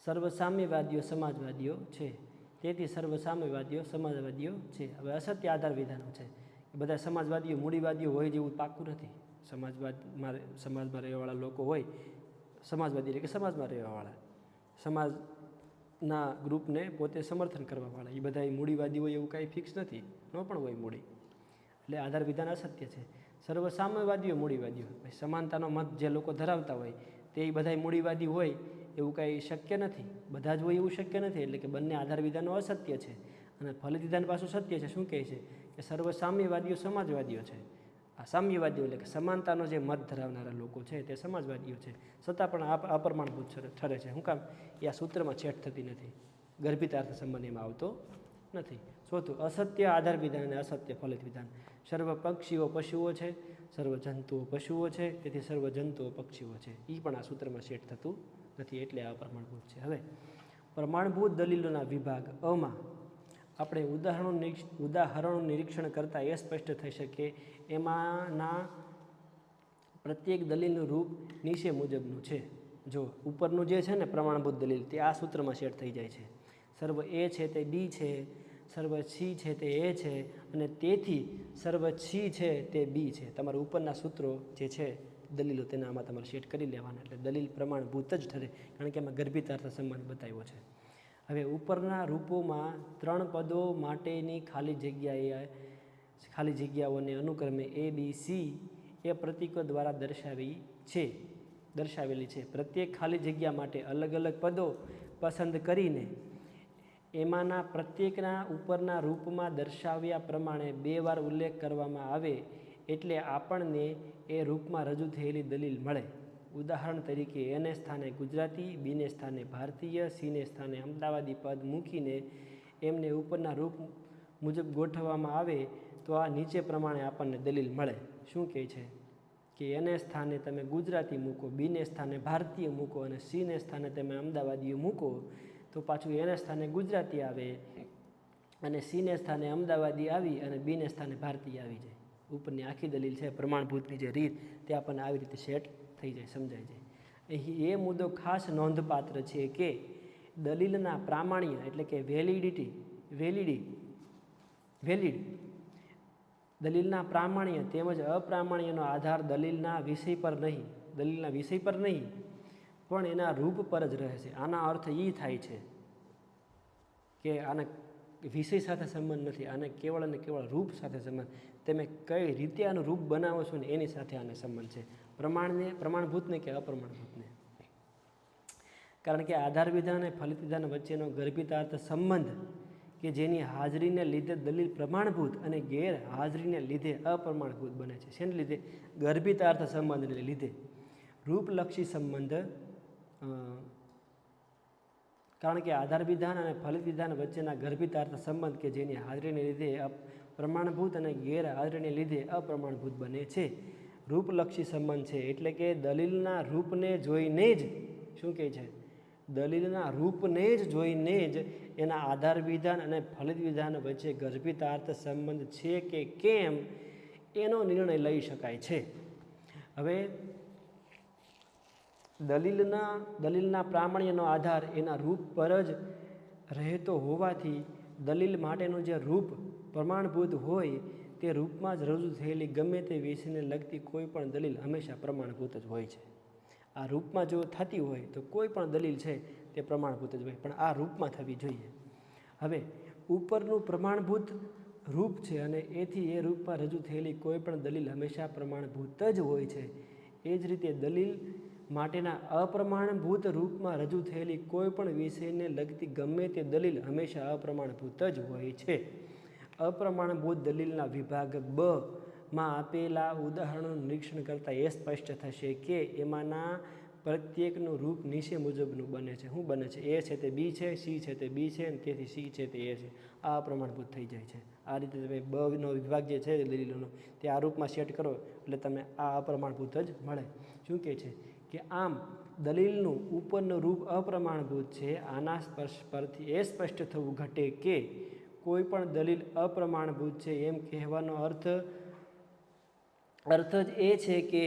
સર્વ સામ્યવાદીઓ સમાજવાદીઓ છે, તેથી સર્વ સામ્યવાદીઓ સમાજવાદીઓ છે. હવે અસત્ય આધાર વિધાનો છે, બધા સમાજવાદીઓ મૂડીવાદીઓ હોય જેવું પાક્કું નથી. સમાજમાં રહેવાવાળા લોકો હોય, સમાજવાદી એટલે કે સમાજમાં રહેવાવાળા, સમાજના ગ્રુપને પોતે સમર્થન કરવાવાળા, એ બધા મૂડીવાદી હોય એવું કાંઈ ફિક્સ નથી, ન પણ હોય મૂડી. એટલે આધાર વિધાન અસત્ય છે. સર્વ સામ્યવાદીઓ મૂડીવાદીઓ, સમાનતાનો મત જે લોકો ધરાવતા હોય તે બધા મૂડીવાદી હોય એવું કાંઈ શક્ય નથી, બધા જ હોય એવું શક્ય નથી. એટલે કે બંને આધાર વિધાનો અસત્ય છે અને ફલિત વિધાન પાછું સત્ય છે. શું કહે છે કે સર્વ સામ્યવાદીઓ સમાજવાદીઓ છે. આ સામ્યવાદીઓ એટલે કે સમાનતાનો જે મત ધરાવનારા લોકો છે તે સમાજવાદીઓ છે, છતાં પણ અપ્રમાણભૂત ઠરે છે. શું કામ? એ આ સૂત્રમાં છેટ થતી નથી, ગર્ભિતાર્થ સંબંધ એમાં આવતો નથી. ચોથું અસત્ય આધાર વિધાન અને અસત્ય ફલિત વિધાન. સર્વ પક્ષીઓ પશુઓ છે, સર્વ જંતુઓ પશુઓ છે, તેથી સર્વ જંતુઓ પક્ષીઓ છે. એ પણ આ સૂત્રમાં સેટ થતું નથી, એટલે આ પ્રમાણભૂત છે. હવે પ્રમાણભૂત દલીલોના વિભાગ અમાં આપણે ઉદાહરણો નિરીક્ષણ કરતાં એ સ્પષ્ટ થઈ શકે એમાંના પ્રત્યેક દલીલનું રૂપ નીચે મુજબનું છે. જો ઉપરનું જે છે ને પ્રમાણભૂત દલીલ તે આ સૂત્રમાં સેટ થઈ જાય છે. સર્વ એ છે તે બી છે, સર્વ સી છે તે એ છે, અને તેથી સર્વ સી છે તે બી છે. તમારા ઉપરના સૂત્રો જે છે દલીલો તેના આમાં તમારે સેટ કરી લેવાના, એટલે દલીલ પ્રમાણભૂત જ ઠરે, કારણ કે એમાં ગર્ભિતાર્થ સંબંધ બતાવ્યો છે. હવે ઉપરના રૂપોમાં 3 પદો માટેની ખાલી જગ્યાઓને અનુક્રમે એ બી સી એ પ્રતીકો દ્વારા દર્શાવેલી છે. પ્રત્યેક ખાલી જગ્યા માટે અલગ અલગ પદો પસંદ કરીને એમાંના પ્રત્યેકના ઉપરના રૂપમાં દર્શાવ્યા પ્રમાણે 2 વાર ઉલ્લેખ કરવામાં આવે એટલે આપણને એ રૂપમાં રજૂ થયેલી દલીલ મળે. ઉદાહરણ તરીકે એને સ્થાને ગુજરાતી, બીને સ્થાને ભારતીય, સીને સ્થાને અમદાવાદી પદ મૂકીને એમને ઉપરના રૂપ મુજબ ગોઠવવામાં આવે તો આ નીચે પ્રમાણે આપણને દલીલ મળે. શું કહે છે કે એને સ્થાને તમે ગુજરાતી મૂકો, બીને સ્થાને ભારતીય મૂકો અને સીને સ્થાને તમે અમદાવાદીઓ મૂકો તો પાછું એને સ્થાને ગુજરાતી આવે અને સીને સ્થાને અમદાવાદી આવી અને બીને સ્થાને ભારતીય આવી જાય. ઉપરની આખી દલીલ છે, પ્રમાણભૂતની જે રીત તે આપણને આવી રીતે સેટ થઈ જાય, સમજાય જાય. અહીં એ મુદ્દો ખાસ નોંધપાત્ર છે કે દલીલના પ્રામાણ્ય એટલે કે દલીલના પ્રામાણ્ય તેમજ અપ્રામાણ્યનો આધાર દલીલના વિષય પર નહીં પણ એના રૂપ પર જ રહે છે. આના અર્થ એ થાય છે કે આના વિષય સાથે સંબંધ નથી, આને કેવળ અને કેવળ રૂપ સાથે સંબંધ, તમે કઈ રીતે આનું રૂપ બનાવો છો ને એની સાથે આને સંબંધ છે. પ્રમાણભૂતને કે અપ્રમાણભૂતને. કારણ કે આધાર વિધાન અને ફલિત વિધાન વચ્ચેનો ગર્ભિતાર્થ સંબંધ કે જેની હાજરીને લીધે દલીલ પ્રમાણભૂત અને ગેરહાજરીને લીધે અપ્રમાણભૂત બને છે. શેને લીધે? ગર્ભિતાર્થ સંબંધને લીધે. રૂપલક્ષી સંબંધ, કારણ કે આધાર વિધાન અને ફલિત વિધાન વચ્ચેના ગર્ભિતાર્થ સંબંધ કે જેની હાજરીને લીધે પ્રમાણભૂત અને ગેરહાજરીને લીધે અપ્રમાણભૂત બને છે. રૂપલક્ષી સંબંધ છે એટલે કે દલીલના રૂપને જોઈને જ, શું કહે છે, દલીલના રૂપને જ જોઈને જ એના આધાર વિધાન અને ફલિત વિધાન વચ્ચે ગર્ભિતાર્થ સંબંધ છે કે કેમ એનો નિર્ણય લઈ શકાય છે. હવે દલીલના પ્રામાણ્યનો આધાર એના રૂપ પર જ રહેતો હોવાથી દલીલ માટેનું જે રૂપ પ્રમાણભૂત હોય તે રૂપમાં જ રજૂ થયેલી ગમે તે વિષયને લગતી કોઈ પણ દલીલ હંમેશા પ્રમાણભૂત જ હોય છે. આ રૂપમાં જો થતી હોય તો કોઈ પણ દલીલ છે તે પ્રમાણભૂત જ હોય, પણ આ રૂપમાં થવી જોઈએ. હવે ઉપરનું પ્રમાણભૂત રૂપ છે અને એથી એ રૂપમાં રજૂ થયેલી કોઈ પણ દલીલ હંમેશા પ્રમાણભૂત જ હોય છે. એ જ રીતે દલીલ માટેના અપ્રમાણભૂત રૂપમાં રજૂ થયેલી કોઈ પણ વિષયને લગતી ગમે તે દલીલ હંમેશા અપ્રમાણભૂત જ હોય છે. અપ્રમાણભૂત દલીલના વિભાગ બ માં આપેલા ઉદાહરણોનું નિરીક્ષણ કરતાં એ સ્પષ્ટ થશે કે એમાંના પ્રત્યેકનું રૂપ નીચે મુજબનું બને છે. શું બને છે? એ છે તે બી છે, સી છે તે બી છે, અને તેથી સી છે તે એ છે. આ અપ્રમાણભૂત થઈ જાય છે. આ રીતે તમે બનો વિભાગ જે છે દલીલોનો તે આ રૂપમાં સેટ કરો એટલે તમે આ અપ્રમાણભૂત જ મળે. શું કહે છે કે આમ દલીલનું ઉપરનું રૂપ અપ્રમાણભૂત છે. આના પરથી એ સ્પષ્ટ થવું ઘટે કે કોઈ પણ દલીલ અપ્રમાણભૂત છે એમ કહેવાનો અર્થ જ એ છે કે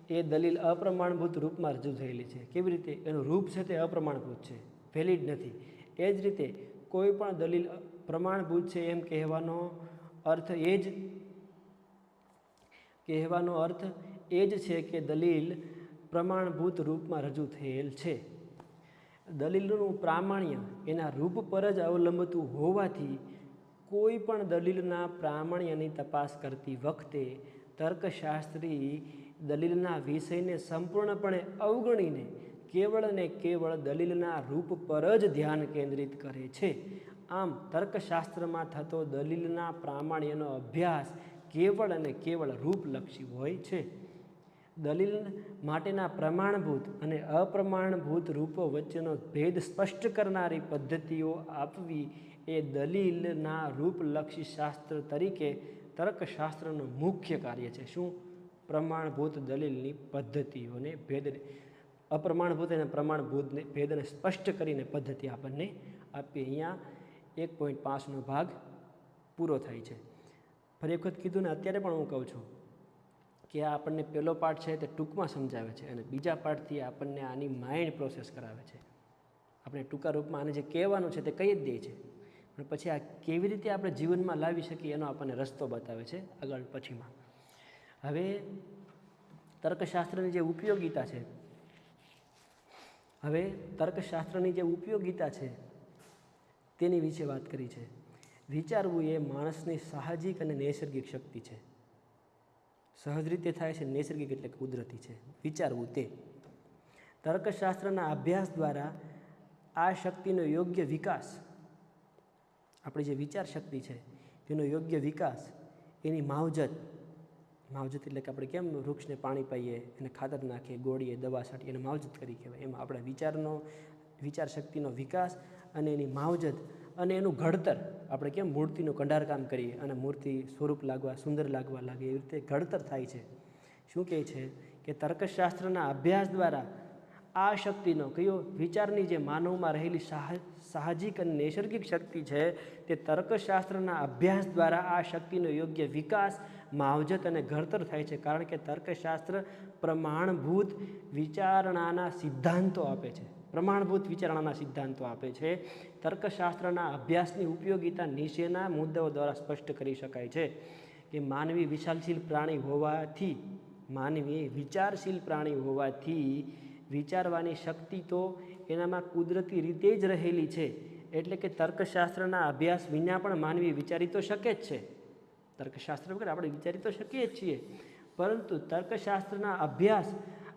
એ દલીલ અપ્રમાણભૂત રૂપમાં રજૂ થયેલી છે. કેવી રીતે? એનું રૂપ છે તે અપ્રમાણભૂત છે, વેલિડ નથી. એ જ રીતે કોઈ પણ દલીલ પ્રમાણભૂત છે એમ કહેવાનો અર્થ એ જ છે કે દલીલ પ્રમાણભૂત રૂપમાં રજૂ થયેલ છે. દલીલનું પ્રામાણ્ય એના રૂપ પર જ અવલંબતું હોવાથી કોઈ પણ દલીલના પ્રામાણ્યની તપાસ કરતી વખતે તર્કશાસ્ત્રી દલીલના વિષયને સંપૂર્ણપણે અવગણીને કેવળ ને કેવળ દલીલના રૂપ પર જ ધ્યાન કેન્દ્રિત કરે છે. આમ તર્કશાસ્ત્રમાં થતો દલીલના પ્રામાણ્યનો અભ્યાસ કેવળ અને કેવળ રૂપલક્ષી હોય છે. દલીલ માટેના પ્રમાણભૂત અને અપ્રમાણભૂત રૂપો વચ્ચેનો ભેદ સ્પષ્ટ કરનારી પદ્ધતિઓ આપવી એ દલીલના રૂપલક્ષી શાસ્ત્ર તરીકે તર્કશાસ્ત્રનું મુખ્ય કાર્ય છે. શું? પ્રમાણભૂત દલીલની પદ્ધતિઓને અપ્રમાણભૂત અને પ્રમાણભૂતને ભેદને સ્પષ્ટ કરીને પદ્ધતિ આપણને આપી. અહીંયા 1.5નો ભાગ પૂરો થાય છે. ફરી વખત કીધું ને, અત્યારે પણ હું કહું છું કે આ આપણને પહેલો પાર્ટ છે તે ટૂંકમાં સમજાવે છે અને બીજા પાર્ટથી આપણને આની માઇન્ડ પ્રોસેસ કરાવે છે. આપણે ટૂંકા રૂપમાં આને જે કહેવાનું છે તે કહી જ દે છે, પણ પછી આ કેવી રીતે આપણે જીવનમાં લાવી શકીએ એનો આપણને રસ્તો બતાવે છે આગળ પછીમાં. હવે તર્કશાસ્ત્રની જે ઉપયોગિતા છે તેની વિશે વાત કરી છે. વિચારવું એ માણસની સાહજિક અને નૈસર્ગિક શક્તિ છે. સહજ રીતે થાય છે, નૈસર્ગિક એટલે કુદરતી છે. વિચારવું તે તર્કશાસ્ત્રના અભ્યાસ દ્વારા આ શક્તિનો યોગ્ય વિકાસ, આપણી જે વિચાર શક્તિ છે તેનો યોગ્ય વિકાસ, એની માવજત એટલે કે આપણે કેમ વૃક્ષને પાણી પાઈએ, એને ખાતર નાખીએ, ગોળીએ, દવા છાંટીએ, એને માવજત કરી કહેવાય. એમાં આપણા વિચાર શક્તિનો વિકાસ અને એની માવજત અને એનું ઘડતર, આપણે કેમ મૂર્તિનું કંડારકામ કરીએ અને મૂર્તિ સ્વરૂપ સુંદર લાગવા લાગે, એવી રીતે ઘડતર થાય છે. શું કહે છે કે તર્કશાસ્ત્રના અભ્યાસ દ્વારા આ શક્તિનો વિચારની જે માનવમાં રહેલી સાહજિક અને નૈસર્ગિક શક્તિ છે તે તર્કશાસ્ત્રના અભ્યાસ દ્વારા આ શક્તિનો યોગ્ય વિકાસ, માવજત અને ઘડતર થાય છે. કારણ કે તર્કશાસ્ત્ર પ્રમાણભૂત વિચારણાના સિદ્ધાંતો આપે છે. તર્કશાસ્ત્રના અભ્યાસની ઉપયોગિતા નીચેના મુદ્દાઓ દ્વારા સ્પષ્ટ કરી શકાય છે કે માનવી વિચારશીલ પ્રાણી હોવાથી વિચારવાની શક્તિ તો એનામાં કુદરતી રીતે જ રહેલી છે. એટલે કે તર્કશાસ્ત્રના અભ્યાસ વિના પણ માનવી વિચારી તો શકે જ છે. તર્કશાસ્ત્ર વગર આપણે વિચારી તો શકીએ જ છીએ, પરંતુ તર્કશાસ્ત્રના અભ્યાસ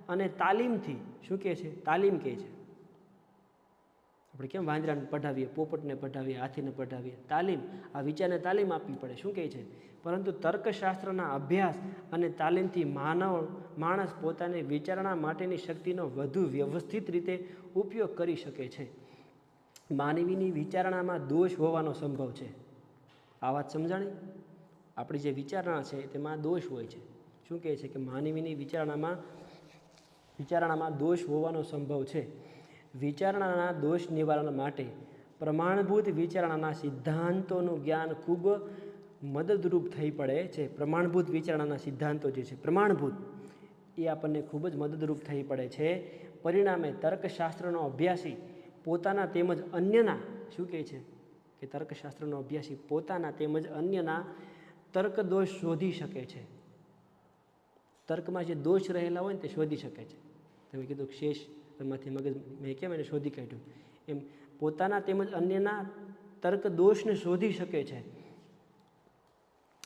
અને તાલીમથી, શું કહે છે? તાલીમ કહે છે. આપણે કેમ વાંદરાને પઢાવીએ, પોપટને પઢાવીએ, હાથીને પઢાવીએ, તાલીમ, આ વિચારને તાલીમ આપવી પડે. શું કહે છે? પરંતુ તર્કશાસ્ત્રના અભ્યાસ અને તાલીમથી માણસ પોતાની વિચારણા માટેની શક્તિનો વધુ વ્યવસ્થિત રીતે ઉપયોગ કરી શકે છે. માનવીની વિચારણામાં દોષ હોવાનો સંભવ છે. આ વાત સમજાણી? આપણી જે વિચારણા છે તેમાં દોષ હોય છે. શું કહે છે કે માનવીની વિચારણામાં દોષ હોવાનો સંભવ છે. વિચારણાના દોષ નિવારણ માટે પ્રમાણભૂત વિચારણાના સિદ્ધાંતોનું જ્ઞાન ખૂબ મદદરૂપ થઈ પડે છે. પ્રમાણભૂત વિચારણાના સિદ્ધાંતો જે છે પ્રમાણભૂત, એ આપણને ખૂબ જ મદદરૂપ થઈ પડે છે. પરિણામે તર્કશાસ્ત્રનો અભ્યાસી પોતાના તેમજ અન્યના, શું કહે છે કે તર્કશાસ્ત્રનો અભ્યાસી પોતાના તેમજ અન્યના તર્ક દોષ શોધી શકે છે. તર્કમાં જે દોષ રહેલા હોય ને તે શોધી શકે છે. તમે કીધું કે શેષમાંથી મગજ મેં કેમ એને શોધી કાઢ્યું, એમ પોતાના તેમજ અન્યના તર્ક દોષને શોધી શકે છે.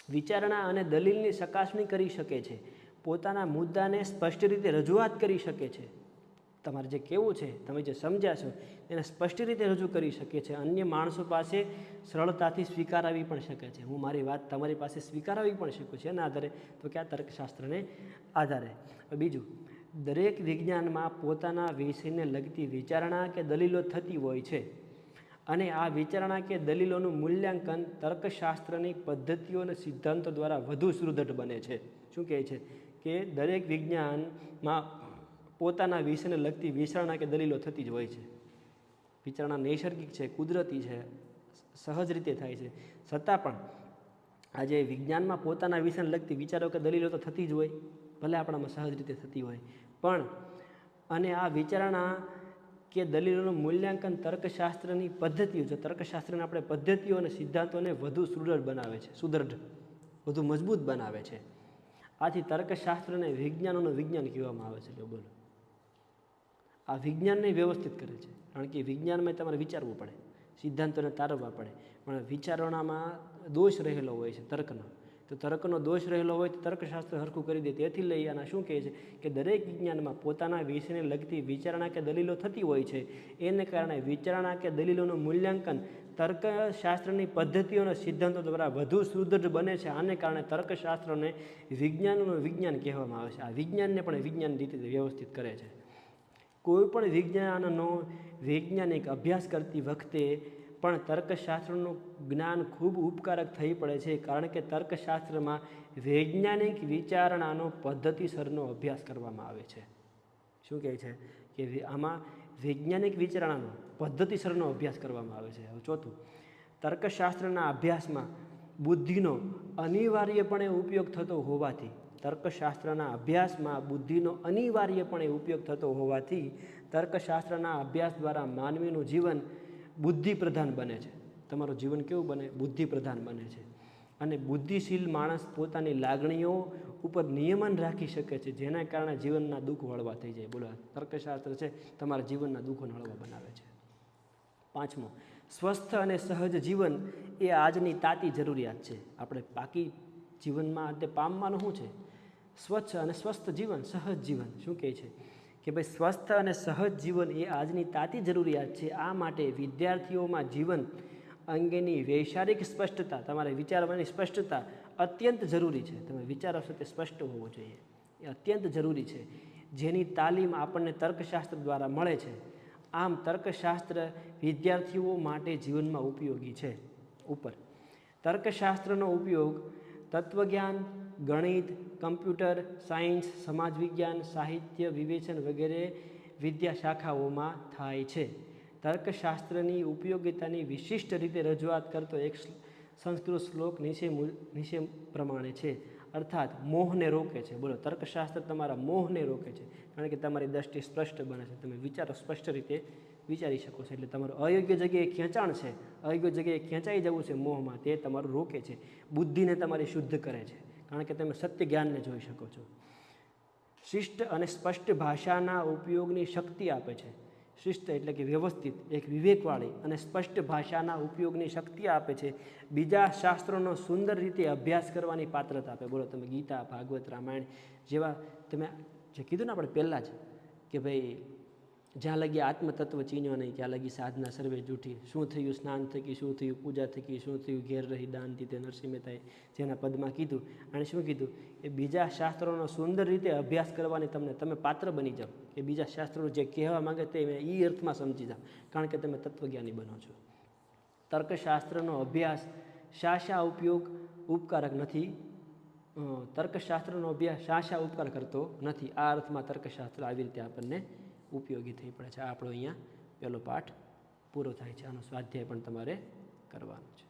વિચારણા અને દલીલની ચકાસણી કરી શકે છે. પોતાના મુદ્દાને સ્પષ્ટ રીતે રજૂઆત કરી શકે છે. તમારે જે કહેવું છે, તમે જે સમજ્યા છો એને સ્પષ્ટ રીતે રજૂ કરી શકે છે. અન્ય માણસો પાસે સરળતાથી સ્વીકારાવી પણ શકે છે. હું મારી વાત તમારી પાસે સ્વીકારાવી પણ શકું છું. એના આધારે તો કે આ તર્કશાસ્ત્રને આધારે. બીજું, દરેક વિજ્ઞાનમાં પોતાના વિષયને લગતી વિચારણા કે દલીલો થતી હોય છે અને આ વિચારણા કે દલીલોનું મૂલ્યાંકન તર્કશાસ્ત્રની પદ્ધતિઓ અને સિદ્ધાંતો દ્વારા વધુ સુદૃઢ બને છે. શું કહે છે કે દરેક વિજ્ઞાનમાં પોતાના વિષયને લગતી વિચારણા કે દલીલો થતી જ હોય છે. વિચારણા નૈસર્ગિક છે, કુદરતી છે, સહજ રીતે થાય છે. છતાં પણ આજે વિજ્ઞાનમાં પોતાના વિષયને લગતી વિચારો કે દલીલો તો થતી જ હોય, ભલે આપણામાં સહજ રીતે થતી હોય પણ અને આ વિચારણા કે દલીલોનું મૂલ્યાંકન તર્કશાસ્ત્રની પદ્ધતિઓ છે. તર્કશાસ્ત્રના આપણે પદ્ધતિઓ અને સિદ્ધાંતોને વધુ સુદૃઢ વધુ મજબૂત બનાવે છે. આથી તર્કશાસ્ત્રને વિજ્ઞાનોનું વિજ્ઞાન કહેવામાં આવે છે. બોલો, આ વિજ્ઞાનને વ્યવસ્થિત કરે છે, કારણ કે વિજ્ઞાનમાં તમારે વિચારવું પડે, સિદ્ધાંતોને તારવવા પડે, પણ વિચારણામાં દોષ રહેલો હોય છે તર્કનો. તો તર્કનો દોષ રહેલો હોય તો તર્કશાસ્ત્ર હરખું કરી દે. તેથી લઈ આના શું કહે છે કે દરેક વિજ્ઞાનમાં પોતાના વિષયને લગતી વિચારણા કે દલીલો થતી હોય છે. એને કારણે વિચારણા કે દલીલોનું મૂલ્યાંકન તર્કશાસ્ત્રની પદ્ધતિઓ અને સિદ્ધાંતો દ્વારા વધુ સુદૃઢ બને છે. આને કારણે તર્કશાસ્ત્રને વિજ્ઞાનોનું વિજ્ઞાન કહેવામાં આવે છે. આ વિજ્ઞાનને પણ વિજ્ઞાન રીતે વ્યવસ્થિત કરે છે. કોઈપણ વિજ્ઞાનનો વૈજ્ઞાનિક અભ્યાસ કરતી વખતે પણ તર્કશાસ્ત્રનું જ્ઞાન ખૂબ ઉપકારક થઈ પડે છે, કારણ કે તર્કશાસ્ત્રમાં વૈજ્ઞાનિક વિચારણાનો પદ્ધતિસરનો અભ્યાસ કરવામાં આવે છે. શું કહે છે કે આમાં વૈજ્ઞાનિક વિચારણાનો પદ્ધતિસરનો અભ્યાસ કરવામાં આવે છે. હવે ચોથું, તર્કશાસ્ત્રના અભ્યાસમાં બુદ્ધિનો અનિવાર્યપણે ઉપયોગ થતો હોવાથી તર્કશાસ્ત્રના અભ્યાસમાં બુદ્ધિનો અનિવાર્યપણે ઉપયોગ થતો હોવાથી તર્કશાસ્ત્રના અભ્યાસ દ્વારા માનવીનું જીવન બુદ્ધિપ્રધાન બને છે. તમારું જીવન કેવું બને? બુદ્ધિપ્રધાન બને છે. અને બુદ્ધિશીલ માણસ પોતાની લાગણીઓ ઉપર નિયમન રાખી શકે છે, જેના કારણે જીવનના દુઃખ હળવા થઈ જાય. બોલો, તર્કશાસ્ત્ર છે તમારા જીવનના દુઃખોને હળવા બનાવે છે. પાંચમો, સ્વસ્થ અને સહજ જીવન એ આજની તાતી જરૂરિયાત છે. આપણે બાકી જીવનમાં તે પામવાનું શું છે? સ્વચ્છ અને સ્વસ્થ જીવન, સહજ જીવન. શું કહે છે કે ભાઈ સ્વસ્થ અને સહજ જીવન એ આજની તાતી જરૂરિયાત છે. આ માટે વિદ્યાર્થીઓમાં જીવન અંગેની વૈચારિક સ્પષ્ટતા, તમારે વિચારવાની સ્પષ્ટતા અત્યંત જરૂરી છે. તમે વિચારો છો તે સ્પષ્ટ હોવો જોઈએ, એ અત્યંત જરૂરી છે, જેની તાલીમ આપણને તર્કશાસ્ત્ર દ્વારા મળે છે. આમ તર્કશાસ્ત્ર વિદ્યાર્થીઓ માટે જીવનમાં ઉપયોગી છે. ઉપર તર્કશાસ્ત્રનો ઉપયોગ તત્વજ્ઞાન, ગણિત, કમ્પ્યુટર સાયન્સ, સમાજ વિજ્ઞાન, સાહિત્ય, વિવેચન વગેરે વિદ્યા શાખાઓમાં થાય છે. તર્કશાસ્ત્રની ઉપયોગિતાની વિશિષ્ટ રીતે રજૂઆત કરતો એક સંસ્કૃત શ્લોક નીચે પ્રમાણે છે, અર્થાત મોહને રોકે છે. બોલો, તર્કશાસ્ત્ર તમારા મોહને રોકે છે, કારણ કે તમારી દ્રષ્ટિ સ્પષ્ટ બને છે, તમે વિચારો સ્પષ્ટ રીતે વિચારી શકો છો. એટલે તમારું અયોગ્ય જગ્યાએ ખેંચાણ છે, અયોગ્ય જગ્યાએ ખેંચાઈ જવું છે મોહમાં, તે તમારું રોકે છે. બુદ્ધિને તમારી શુદ્ધ કરે છે, કારણ કે તમે સત્ય જ્ઞાનને જોઈ શકો છો. શિષ્ટ અને સ્પષ્ટ ભાષાના ઉપયોગની શક્તિ આપે છે. શિસ્ત એટલે કે વ્યવસ્થિત, એક વિવેકવાળી અને સ્પષ્ટ ભાષાના ઉપયોગની શક્તિ આપે છે. બીજા શાસ્ત્રોનો સુંદર રીતે અભ્યાસ કરવાની પાત્રતા આપે. બોલો, તમે ગીતા, ભાગવત, રામાયણ જેવા તમે જે કીધું ને આપણે પહેલાં જ કે ભાઈ જ્યાં લગી આત્મતત્વ ચીન્યો નહીં ત્યાં લગી સાધના સર્વે જૂઠી. શું થયું સ્નાન થકી, શું થયું પૂજા થકી, શું થયું ઘેર રહી દાન દીધે, નરસિંહ મહેતાએ જેના પદમાં કીધું. અને શું કીધું? એ બીજા શાસ્ત્રોનો સુંદર રીતે અભ્યાસ કરવાની તમે પાત્ર બની જાઓ, કે બીજા શાસ્ત્રો જે કહેવા માંગે તે એ અર્થમાં સમજી જાઓ, કારણ કે તમે તત્વજ્ઞાની બનો છો. તર્કશાસ્ત્રનો અભ્યાસ શા ઉપકારક નથી. તર્કશાસ્ત્રનો અભ્યાસ શા ઉપકાર કરતો નથી. આ અર્થમાં તર્કશાસ્ત્ર આવી રીતે આપણને ઉપયોગી થઈ પડે છે. આ આપણો અહીંયા પહેલો પાઠ પૂરો થાય છે. આનો સ્વાધ્યાય પણ તમારે કરવાનો છે.